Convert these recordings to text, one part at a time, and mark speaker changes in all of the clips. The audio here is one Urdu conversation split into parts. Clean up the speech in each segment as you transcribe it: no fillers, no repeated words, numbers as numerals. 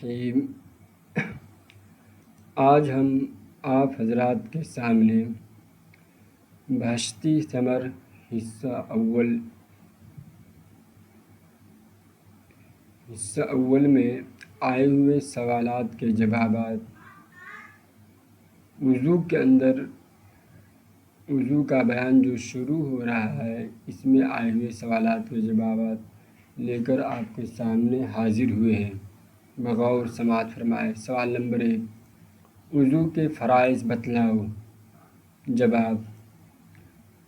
Speaker 1: الرحیم۔ آج ہم آپ حضرات کے سامنے بہشتی ثمر حصہ اول میں آئے ہوئے سوالات کے جوابات، وضو کے اندر وضو کا بیان جو شروع ہو رہا ہے، اس میں آئے ہوئے سوالات کے جوابات لے کر آپ کے سامنے حاضر ہوئے ہیں۔ بغور سماعت فرمائے۔ سوال نمبر 1، وضو کے فرائض بتلاؤ۔ جواب: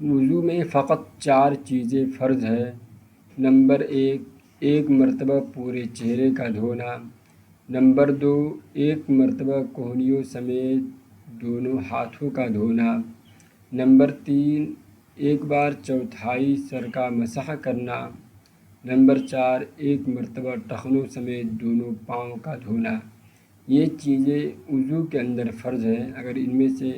Speaker 1: وضو میں فقط 4 چیزیں فرض ہے۔ نمبر 1، ایک مرتبہ پورے چہرے کا دھونا۔ نمبر 2، ایک مرتبہ کہنیوں سمیت دونوں ہاتھوں کا دھونا۔ نمبر 3، ایک بار چوتھائی سر کا مسح کرنا۔ نمبر 4، ایک مرتبہ ٹخنوں سمیت دونوں پاؤں کا دھونا۔ یہ چیزیں وضو کے اندر فرض ہیں۔ اگر ان میں سے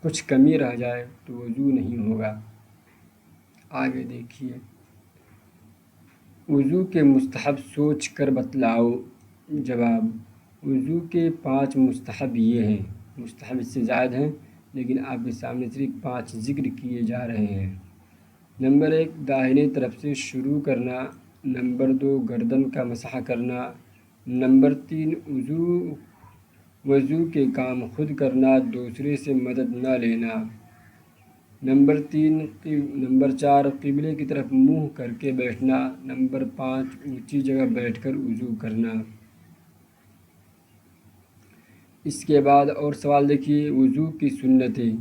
Speaker 1: کچھ کمی رہ جائے تو وضو نہیں ہوگا۔ آگے دیکھیے، وضو کے مستحب سوچ کر بتلاؤ۔ جواب: وضو کے 5 مستحب یہ ہیں۔ مستحب اس سے زائد ہیں، لیکن آپ کے سامنے صرف 5 ذکر کیے جا رہے ہیں۔ نمبر 1، داہنے طرف سے شروع کرنا۔ نمبر 2، گردن کا مسح کرنا۔ نمبر 3، وضو کے کام خود کرنا، دوسرے سے مدد نہ لینا۔ نمبر 4، قبلے کی طرف منہ کر کے بیٹھنا۔ نمبر 5، اونچی جگہ بیٹھ کر وضو کرنا۔ اس کے بعد اور سوال دیکھیے، وضو کی سنتیں۔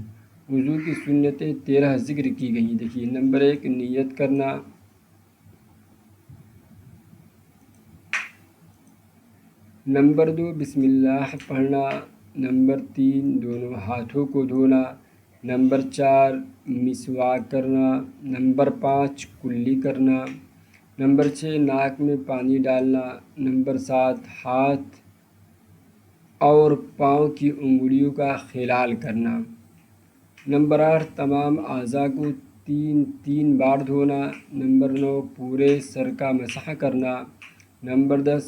Speaker 1: وضو کی سنتیں 13 ذکر کی گئی ہیں۔ دیکھیے، نمبر 1، نیت کرنا۔ نمبر 2، بسم اللہ پڑھنا۔ نمبر 3، دونوں ہاتھوں کو دھونا۔ نمبر 4، مسواک کرنا۔ نمبر 5، کلی کرنا۔ نمبر 6، ناک میں پانی ڈالنا۔ نمبر 7، ہاتھ اور پاؤں کی انگلیوں کا خلال کرنا۔ نمبر 8، تمام اعضاء کو 3 بار دھونا۔ نمبر 9، پورے سر کا مسح کرنا۔ نمبر 10،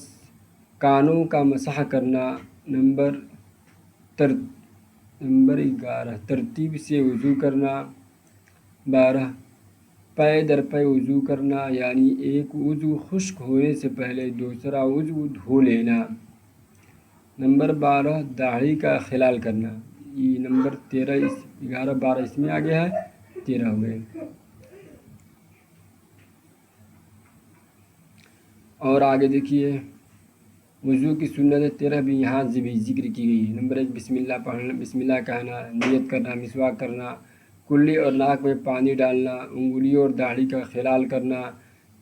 Speaker 1: کانوں کا مسح کرنا۔ نمبر 11، ترتیب سے وضو کرنا۔ 12، پے در پے وضو کرنا، یعنی ایک عضو خشک ہونے سے پہلے دوسرا عضو دھو لینا۔ نمبر 12، داڑھی کا خلال کرنا۔ یہ نمبر 13، 11، 12 اس میں آگے ہے، 13 ہو گئے۔ اور آگے دیکھیے، وضو کی سنت 13 بھی یہاں سے بھی ذکر کی گئی ہے۔ نمبر 1، بسم اللہ پڑھنا، بسم اللہ کہنا، نیت کرنا، مسواک کرنا، کلی اور ناک میں پانی ڈالنا، انگلیوں اور داڑھی کا خلال کرنا،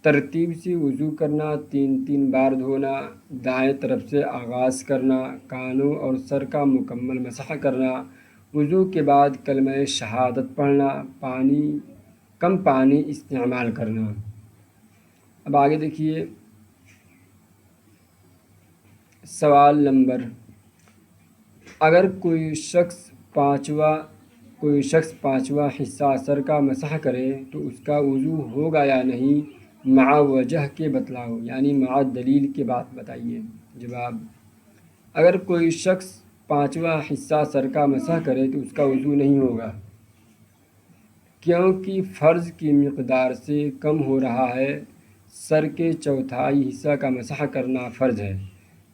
Speaker 1: ترتیب سے وضو کرنا، 3 بار دھونا، دائیں طرف سے آغاز کرنا، کانوں اور سر کا مکمل مسح کرنا، وضو کے بعد کلمہ شہادت پڑھنا، کم پانی استعمال کرنا۔ اب آگے دیکھیے، سوال نمبر، اگر کوئی شخص پانچواں حصہ سر کا مسح کرے تو اس کا وضو ہوگا یا نہیں؟ مع وجہ کے بتلاؤ، یعنی مع دلیل کے بات بتائیے۔ جواب: اگر کوئی شخص 5واں حصہ سر کا مسح کرے تو اس کا وضو نہیں ہوگا، کیونکہ فرض کی مقدار سے کم ہو رہا ہے۔ سر کے چوتھائی حصہ کا مسح کرنا فرض ہے،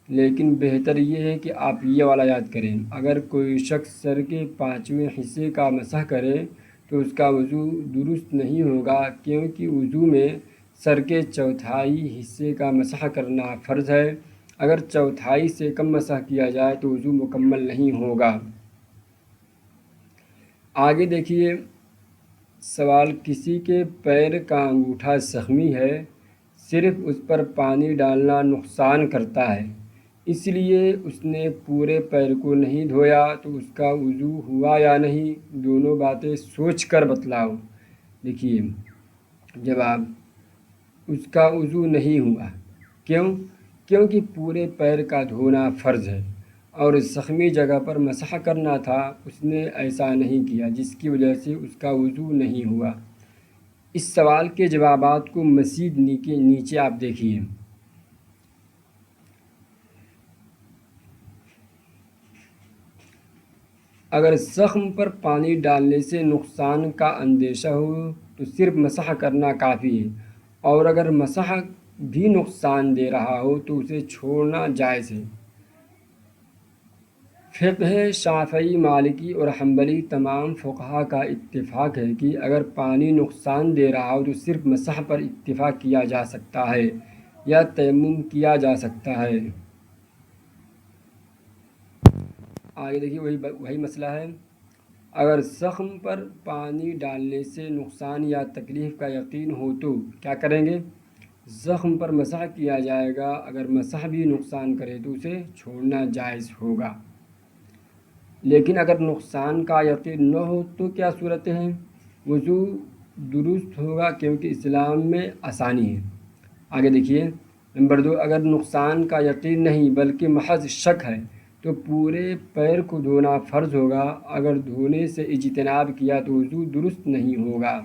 Speaker 1: لیکن بہتر یہ ہے کہ آپ یہ والا یاد کریں، اگر کوئی شخص سر کے 5ویں حصے کا مسح کرے تو اس کا وضو درست نہیں ہوگا، کیونکہ وضو میں سر کے چوتھائی حصے کا مسح کرنا فرض ہے۔ اگر چوتھائی سے کم مسح کیا جائے تو وضو مکمل نہیں ہوگا۔ آگے دیکھیے، سوال، کسی کے پیر کا انگوٹھا زخمی ہے، صرف اس پر پانی ڈالنا نقصان کرتا ہے، اس لیے اس نے پورے پیر کو نہیں دھویا تو اس کا وضو ہوا یا نہیں؟ دونوں باتیں سوچ کر بتلاؤ۔ دیکھیے، جواب: اس کا وضو نہیں ہوا۔ کیونکہ پورے پیر کا دھونا فرض ہے اور زخمی جگہ پر مسح کرنا تھا، اس نے ایسا نہیں کیا، جس کی وجہ سے اس کا وضو نہیں ہوا۔ اس سوال کے جوابات کو مزید نیچے آپ دیکھیے۔ اگر زخم پر پانی ڈالنے سے نقصان کا اندیشہ ہو تو صرف مسح کرنا کافی ہے، اور اگر مسح بھی نقصان دے رہا ہو تو اسے چھوڑنا جائز ہے۔ فقہ شافعی، مالکی اور حنبلی تمام فقہا کا اتفاق ہے کہ اگر پانی نقصان دے رہا ہو تو صرف مسح پر اکتفا کیا جا سکتا ہے یا تیمم کیا جا سکتا ہے۔ آگے دیکھیے وہی مسئلہ ہے، اگر زخم پر پانی ڈالنے سے نقصان یا تکلیف کا یقین ہو تو کیا کریں گے؟ زخم پر مسح کیا جائے گا، اگر مسح بھی نقصان کرے تو اسے چھوڑنا جائز ہوگا۔ لیکن اگر نقصان کا یقین نہ ہو تو کیا صورت ہے؟ وضو درست ہوگا کیونکہ اسلام میں آسانی ہے۔ آگے دیکھیے نمبر 2، اگر نقصان کا یقین نہیں بلکہ محض شک ہے تو پورے پیر کو دھونا فرض ہوگا، اگر دھونے سے اجتناب کیا تو وضو درست نہیں ہوگا۔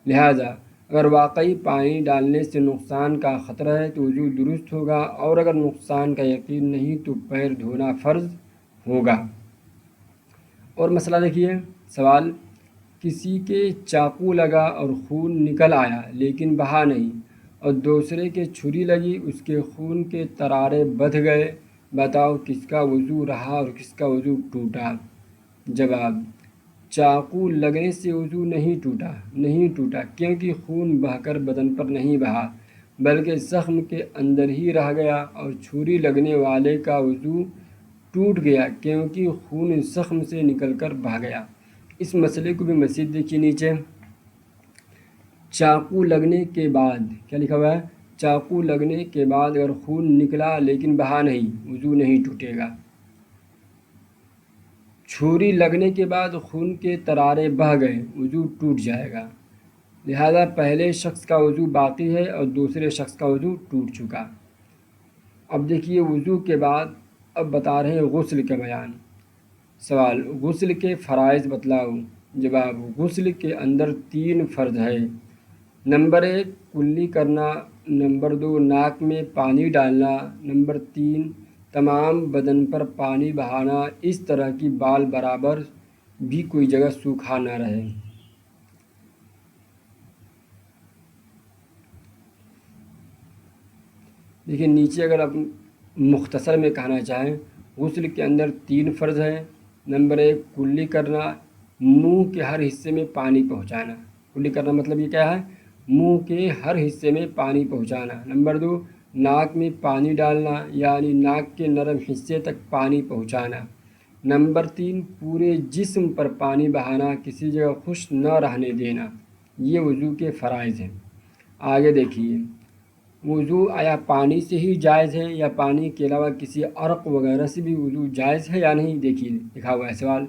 Speaker 1: لہٰذا اگر واقعی پانی ڈالنے سے نقصان کا خطرہ ہے تو وضو درست ہوگا، اور اگر نقصان کا یقین نہیں تو پیر دھونا فرض ہوگا۔ اور مسئلہ دیکھیے، سوال، کسی کے چاقو لگا اور خون نکل آیا لیکن بہا نہیں، اور دوسرے کے چھری لگی، اس کے خون کے ترارے بدھ گئے، بتاؤ کس کا وضو رہا اور کس کا وضو ٹوٹا؟ جواب، چاقو لگنے سے وضو نہیں ٹوٹا کیونکہ خون بہہ کر بدن پر نہیں بہا بلکہ زخم کے اندر ہی رہ گیا، اور چھری لگنے والے کا وضو ٹوٹ گیا کیونکہ خون زخم سے نکل کر بہہ گیا۔ اس مسئلے کو بھی مزید دیکھیے نیچے، چاقو لگنے کے بعد کیا لکھا ہوا ہے؟ چاقو لگنے کے بعد اگر خون نکلا لیکن بہا نہیں، وضو نہیں ٹوٹے گا۔ چھری لگنے کے بعد خون کے ترارے بہہ گئے، وضو ٹوٹ جائے گا۔ لہذا پہلے شخص کا وضو باقی ہے اور دوسرے شخص کا وضو ٹوٹ چکا۔ اب دیکھیے وضو کے بعد اب بتا رہے ہیں غسل کا بیان۔ سوال، غسل کے فرائض بتلاؤ۔ جواب، غسل کے اندر 3 فرض ہے۔ نمبر 1 کلی کرنا، نمبر 2 ناک میں پانی ڈالنا، نمبر 3 تمام بدن پر پانی بہانا، اس طرح کی بال برابر بھی کوئی جگہ سوکھا نہ رہے۔ دیکھیے نیچے اگر آپ مختصر میں کہنا چاہیں، غسل کے اندر 3 فرض ہیں۔ نمبر 1 کلی کرنا، منہ کے ہر حصے میں پانی پہنچانا۔ کلی کرنا مطلب یہ کیا ہے؟ منہ کے ہر حصے میں پانی پہنچانا۔ نمبر 2 ناک میں پانی ڈالنا، یعنی ناک کے نرم حصے تک پانی پہنچانا۔ نمبر 3 پورے جسم پر پانی بہانا، کسی جگہ خشک نہ رہنے دینا۔ یہ وضو کے فرائض ہیں۔ آگے دیکھیے، وضو آیا پانی سے ہی جائز ہے یا پانی کے علاوہ کسی عرق وغیرہ سے بھی وضو جائز ہے یا نہیں؟ دیکھیے لکھا ہوا ہے سوال،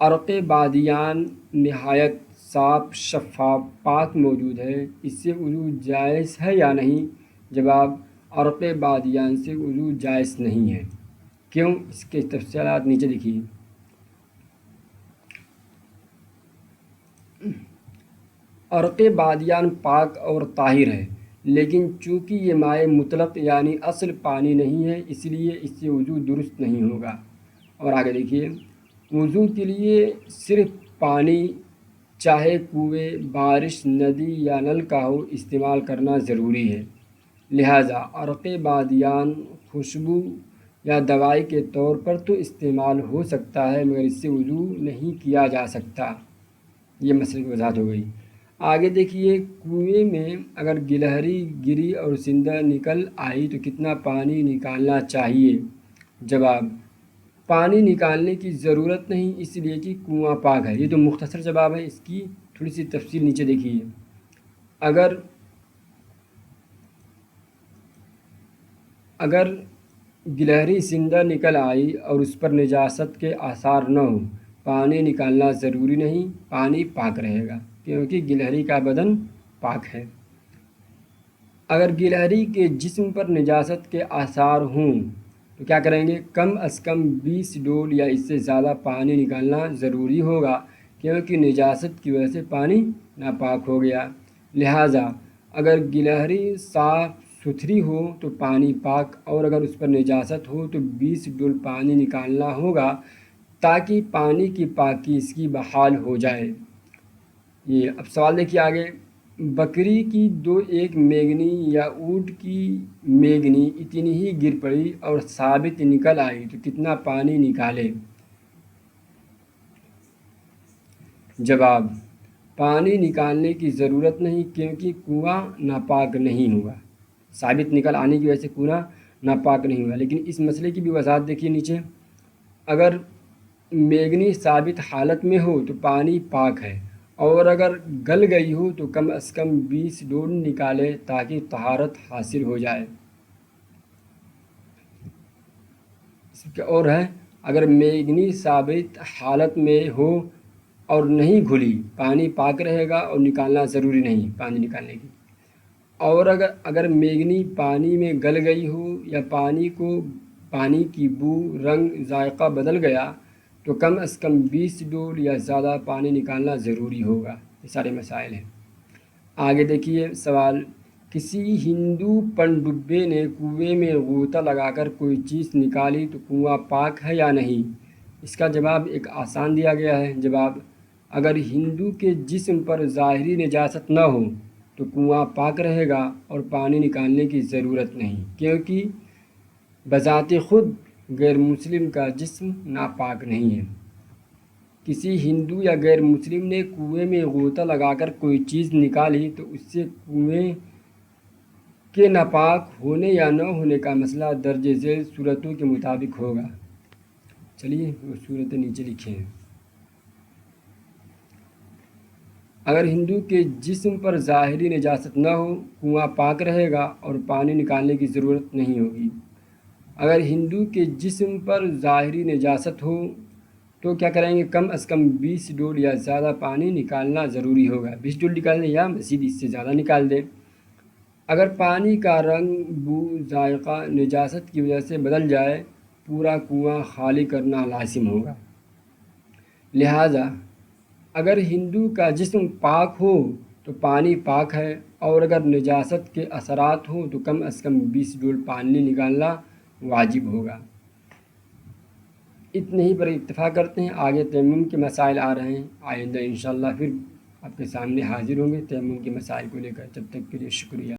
Speaker 1: عرق بادیان نہایت صاف، شفاف، پاک موجود ہے، اس سے وضو جائز ہے یا نہیں؟ جواب، عرق بادیان سے وضو جائز نہیں ہے۔ کیوں؟ اس کے تفصیلات نیچے لکھیے۔ عرق بادیان پاک اور طاہر ہے، لیکن چونکہ یہ مائع مطلق یعنی اصل پانی نہیں ہے، اس لیے اس سے وضو درست نہیں ہوگا۔ اور آگے دیکھیے، وضو کے لیے صرف پانی، چاہے کنویں، بارش، ندی یا نل کا ہو، استعمال کرنا ضروری ہے۔ لہٰذا عرق بادیان خوشبو یا دوائی کے طور پر تو استعمال ہو سکتا ہے، مگر اس سے وضو نہیں کیا جا سکتا۔ یہ مسئلے کی وضاحت ہو گئی۔ آگے دیکھیے، کنویں میں اگر گلہری گری اور زندہ نکل آئی تو کتنا پانی نکالنا چاہیے؟ جواب، پانی نکالنے کی ضرورت نہیں، اس لیے کہ کنواں پاک ہے۔ یہ تو مختصر جواب ہے، اس کی تھوڑی سی تفصیل نیچے دیکھیے۔ اگر گلہری زندہ نکل آئی اور اس پر نجاست کے آثار نہ ہوں، پانی نکالنا ضروری نہیں، پانی پاک رہے گا کیونکہ گلہری کا بدن پاک ہے۔ اگر گلہری کے جسم پر نجاست کے آثار ہوں تو کیا کریں گے؟ کم از کم 20 ڈول یا اس سے زیادہ پانی نکالنا ضروری ہوگا، کیونکہ نجاست کی وجہ سے پانی ناپاک ہو گیا۔ لہٰذا اگر گلہری صاف ستھری ہو تو پانی پاک، اور اگر اس پر نجاست ہو تو 20 ڈول پانی نکالنا ہوگا تاکہ پانی کی پاکیزگی بحال ہو جائے۔ یہ اب سوال دیکھیے آگے، بکری کی دو ایک میگنی یا اونٹ کی میگنی اتنی ہی گر پڑی اور ثابت نکل آئی تو کتنا پانی نکالے؟ جواب، پانی نکالنے کی ضرورت نہیں کیونکہ کنواں ناپاک نہیں ہوا۔ ثابت نکل آنے کی وجہ سے کنواں ناپاک نہیں ہوا۔ لیکن اس مسئلے کی بھی وضاحت دیکھیے نیچے، اگر میگنی ثابت حالت میں ہو تو پانی پاک ہے، اور اگر گل گئی ہو تو کم از کم 20 ڈول نکالے تاکہ طہارت حاصل ہو جائے۔ اور ہے، اگر میگنی ثابت حالت میں ہو اور نہیں گھلی، پانی پاک رہے گا اور نکالنا ضروری نہیں پانی نکالنے کی۔ اور اگر میگنی پانی میں گل گئی ہو یا پانی کی بو، رنگ، ذائقہ بدل گیا تو کم از کم 20 ڈول یا زیادہ پانی نکالنا ضروری ہوگا۔ یہ سارے مسائل ہیں۔ آگے دیکھیے سوال، کسی ہندو پنڈبے نے کنویں میں غوطہ لگا کر کوئی چیز نکالی تو کنواں پاک ہے یا نہیں؟ اس کا جواب ایک آسان دیا گیا ہے۔ جواب، اگر ہندو کے جسم پر ظاہری نجاست نہ ہو تو کنواں پاک رہے گا اور پانی نکالنے کی ضرورت نہیں، کیونکہ بذات خود غیر مسلم کا جسم ناپاک نہیں ہے۔ کسی ہندو یا غیر مسلم نے کنویں میں غوطہ لگا کر کوئی چیز نکالی تو اس سے کنویں کے ناپاک ہونے یا نہ ہونے کا مسئلہ درج ذیل صورتوں کے مطابق ہوگا۔ چلیے وہ صورتیں نیچے لکھے ہیں۔ اگر ہندو کے جسم پر ظاہری نجاست نہ ہو، کنواں پاک رہے گا اور پانی نکالنے کی ضرورت نہیں ہوگی۔ اگر ہندو کے جسم پر ظاہری نجاست ہو تو کیا کریں گے؟ کم از کم 20 ڈول یا زیادہ پانی نکالنا ضروری ہوگا۔ 20 ڈول نکال دیں یا مزید اس سے زیادہ نکال دیں۔ اگر پانی کا رنگ، بو، ذائقہ نجاست کی وجہ سے بدل جائے، پورا کنواں خالی کرنا لازم ہوگا۔ لہٰذا اگر ہندو کا جسم پاک ہو تو پانی پاک ہے، اور اگر نجاست کے اثرات ہوں تو کم از کم 20 ڈول پانی نکالنا واجب ہوگا۔ اتنے ہی پر اکتفا کرتے ہیں۔ آگے تیمم کے مسائل آ رہے ہیں، آئندہ انشاءاللہ پھر آپ کے سامنے حاضر ہوں گے تیمم کے مسائل کو لے کر۔ تب تک کے لیے شکریہ۔